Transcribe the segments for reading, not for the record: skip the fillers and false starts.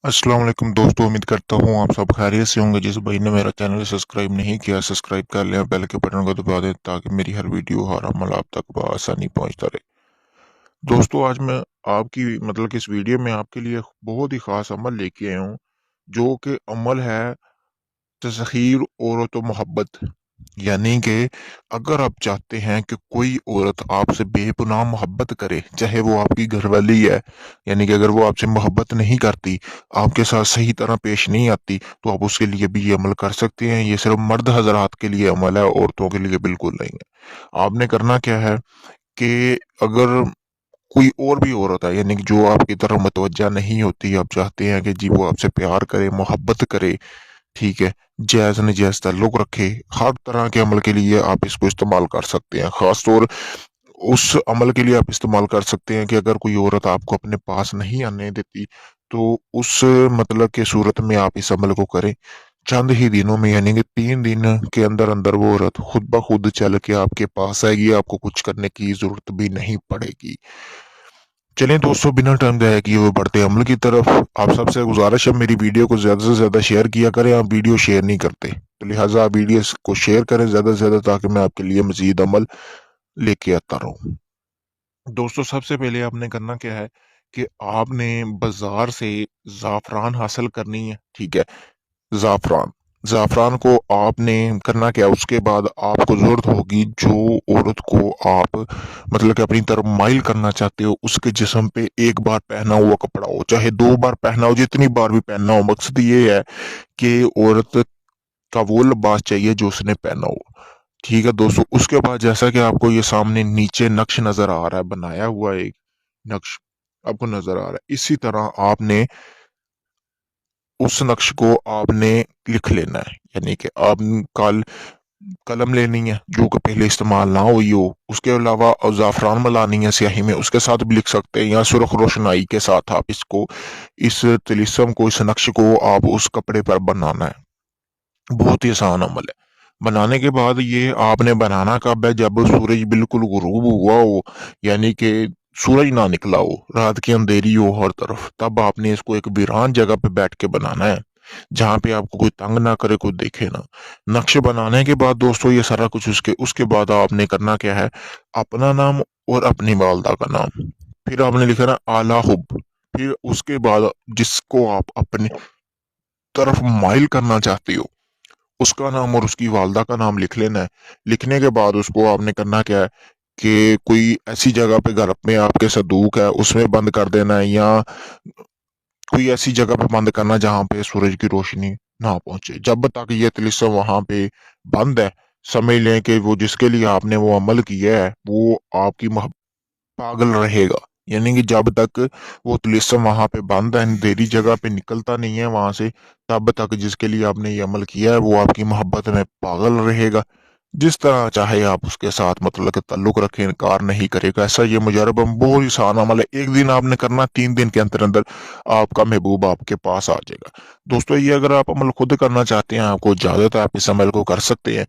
अस्सलाम वालेकुम दोस्तों, उम्मीद करता हूँ आप सब खैरियत से होंगे। जिस भाई ने मेरा चैनल सब्सक्राइब नहीं किया, सब्सक्राइब कर लें और बेल के बटन को दबा दें ताकि मेरी हर वीडियो हर अमल आप तक बआसानी पहुँचता रहे। दोस्तों, आज मैं आपकी कि इस वीडियो में आपके लिए बहुत ही ख़ास अमल लेके आया हूँ, जो कि अमल है तस्ख़ीर औरत व मोहब्बत। यानी कि अगर आप चाहते हैं कि कोई औरत आपसे बेपनाह मोहब्बत करे, चाहे वो आपकी घरवाली है, यानी कि अगर वो आपसे मोहब्बत नहीं करती, आपके साथ सही तरह पेश नहीं आती, तो आप उसके लिए भी ये अमल कर सकते हैं। ये सिर्फ मर्द हज़रात के लिए अमल है, औरतों के लिए बिल्कुल नहीं है। आपने करना क्या है कि अगर कोई और भी औरत है, यानी कि जो आपकी तरफ मुतवज्जा नहीं होती, आप चाहते हैं कि जी वो आपसे प्यार करे, मोहब्बत करे, ठीक है, जायज़ नजायज़ ताल्लुक़ रखे, हर तरह के अमल के लिए आप इसको इस्तेमाल कर सकते हैं। ख़ास तौर उस अमल के लिए आप इस्तेमाल कर सकते हैं कि अगर कोई औरत आपको अपने पास नहीं आने देती, तो उस के सूरत में आप इस अमल को करें। चंद ही दिनों में, यानी कि 3 दिन के अंदर-अंदर वो औरत खुद ब खुद चल के आपके पास आएगी, आपको कुछ करने की ज़रूरत भी नहीं पड़ेगी। चलें दोस्तों, बिना टाइम ज़ाया किए हुए बढ़ते हैं अमल की तरफ। आप सबसे गुज़ारिश है, मेरी वीडियो को ज़्यादा से ज़्यादा शेयर किया करें। आप वीडियो शेयर नहीं करते, तो लिहाजा आप वीडियो को शेयर करें ज़्यादा से ज़्यादा, ताकि मैं आपके लिए मज़ीद अमल लेके आता रहूँ। दोस्तों, सबसे पहले आपने करना क्या है कि आपने बाज़ार से ज़ाफ़रान हासिल करनी है, ठीक है? ज़ाफ़रान, ज़ाफ़रान को आपने करना क्या है, उसके बाद आपको ज़रूरत होगी जो औरत को आप कि अपनी तरफ माइल करना चाहते हो, उसके जिस्म पे एक बार पहना हुआ कपड़ा हो, चाहे 2 बार पहना हो, जितनी बार भी पहनना हो। मकसद ये है कि औरत का वो लिबास चाहिए जो उसने पहना हो। ठीक है दोस्तों, उसके बाद जैसा कि आपको ये सामने नीचे नक्श नज़र आ रहा है, बनाया हुआ एक नक्श आपको नज़र आ रहा है। इसी तरह आपने उस नक्श को आपने लिख लेना है, यानी कि आप कल कलम लेनी है जो कि पहले इस्तेमाल ना हुई हो, उसके अलावा ज़ाफ़रान मिलानी है स्याही में, उसके साथ भी लिख सकते हैं, या सुर्ख रोशनाई के साथ आप इसको, इस तिलिस्म को, इस नक्श को आप उस कपड़े पर बनाना है। बहुत ही आसान अमल है। बनाने के बाद ये आपने बनाना कब है, जब सूरज बिल्कुल गुरूब हुआ हो, यानी कि सूरज ना निकला हो, रात की अंधेरी हो हर तरफ, तब आपने इसको एक वीरान जगह पे बैठ के बनाना है, जहाँ पे आपको कोई तंग ना करे, कोई देखे ना। नक्शे बनाने के बाद दोस्तों ये सारा कुछ उसके उसके बाद आपने करना क्या है, अपना नाम और अपनी वालदा का नाम, फिर आपने लिखा ना आला हुब, फिर उसके बाद जिसको आप अपनी तरफ माइल करना चाहते हो, उसका नाम और उसकी वालदा का नाम लिख लेना है। लिखने के बाद उसको आपने करना क्या है कि कोई ऐसी जगह पे घर में आपके संदूक है, उसमें बंद कर देना है, या कोई ऐसी जगह पे बंद करना जहाँ पे सूरज की रोशनी ना पहुंचे। जब तक ये तिलिस्म वहां पे बंद है, समझ लें कि वो जिसके लिए आपने वो अमल किया है, वो आपकी पागल रहेगा। यानी कि जब तक वो तिलिस्म वहां पे बंद है, अंधेरी जगह पे निकलता नहीं है वहां से, तब तक जिसके लिए आपने ये अमल किया है वो आपकी मोहब्बत में पागल रहेगा। जिस तरह चाहे आप उसके साथ कि ताल्लुक रखें, इनकार नहीं करेगा। ऐसा ये मुजरब बहुत ही आसान अमल है। एक दिन आपने करना, 3 दिन के अंदर अंदर आपका महबूब आपके पास आ जाएगा। दोस्तों, ये अगर आप अमल खुद करना चाहते हैं, आपको इजाजत है, आप इस अमल को कर सकते हैं।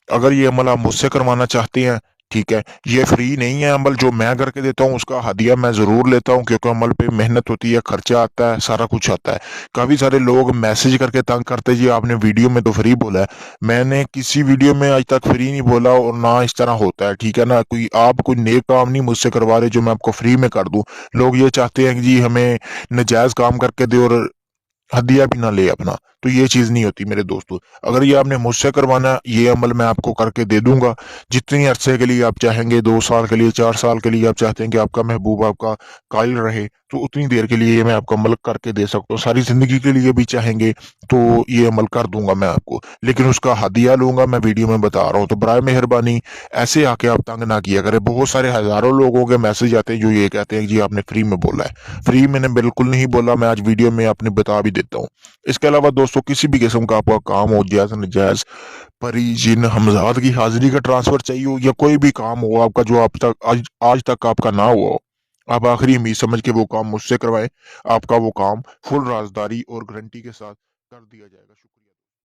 अगर ये अमल आप मुझसे करवाना चाहते हैं, ठीक है, ये फ्री नहीं है अमल, जो मैं करके देता हूँ उसका हदिया मैं ज़रूर लेता हूँ, क्योंकि अमल पे मेहनत होती है, खर्चा आता है, सारा कुछ आता है। काफ़ी सारे लोग मैसेज करके तंग करते जी आपने वीडियो में तो फ्री बोला है। मैंने किसी वीडियो में आज तक फ्री नहीं बोला, और ना इस तरह होता है, ठीक है ना। कोई आप कोई नेक काम नहीं मुझसे करवा रहे जो मैं आपको फ्री में कर दूं। लोग ये चाहते हैं कि जी हमें नजायज़ काम करके दे और हदिया भी ना ले अपना, तो ये चीज़ नहीं होती मेरे दोस्तों। अगर ये आपने मुझसे करवाना, ये अमल मैं आपको करके दे दूंगा। जितनी अरसे के लिए आप चाहेंगे, 2 साल के लिए, 4 साल के लिए आप चाहते हैं कि आपका महबूब आपका कायल रहे, तो उतनी देर के लिए ये मैं आपको अमल करके दे सकता हूँ। सारी जिंदगी के लिए भी चाहेंगे तो ये अमल कर दूंगा मैं आपको, लेकिन उसका हदिया लूंगा मैं, वीडियो में बता रहा हूँ। तो बराए मेहरबानी ऐसे आके आप तंग ना किया करें। बहुत सारे हजारों लोगों के मैसेज आते हैं जो ये कहते हैं कि जी आपने फ्री में बोला है। फ्री मैंने बिल्कुल नहीं बोला, मैं आज वीडियो में अपने बता भी देता हूँ। इसके अलावा दोस्तों, किसी भी किस्म का आपका काम हो, जायज़ नजायज़, परी जिन हमजाद की हाजिरी का ट्रांसफर चाहिए हो, या कोई भी काम हो आपका जो आप तक आज तक आपका ना हुआ हो, आप आखिरी उम्मीद समझ के वो काम मुझसे करवाएं। आपका वो काम फुल राजदारी और गारंटी के साथ कर दिया जाएगा। शुक्रिया।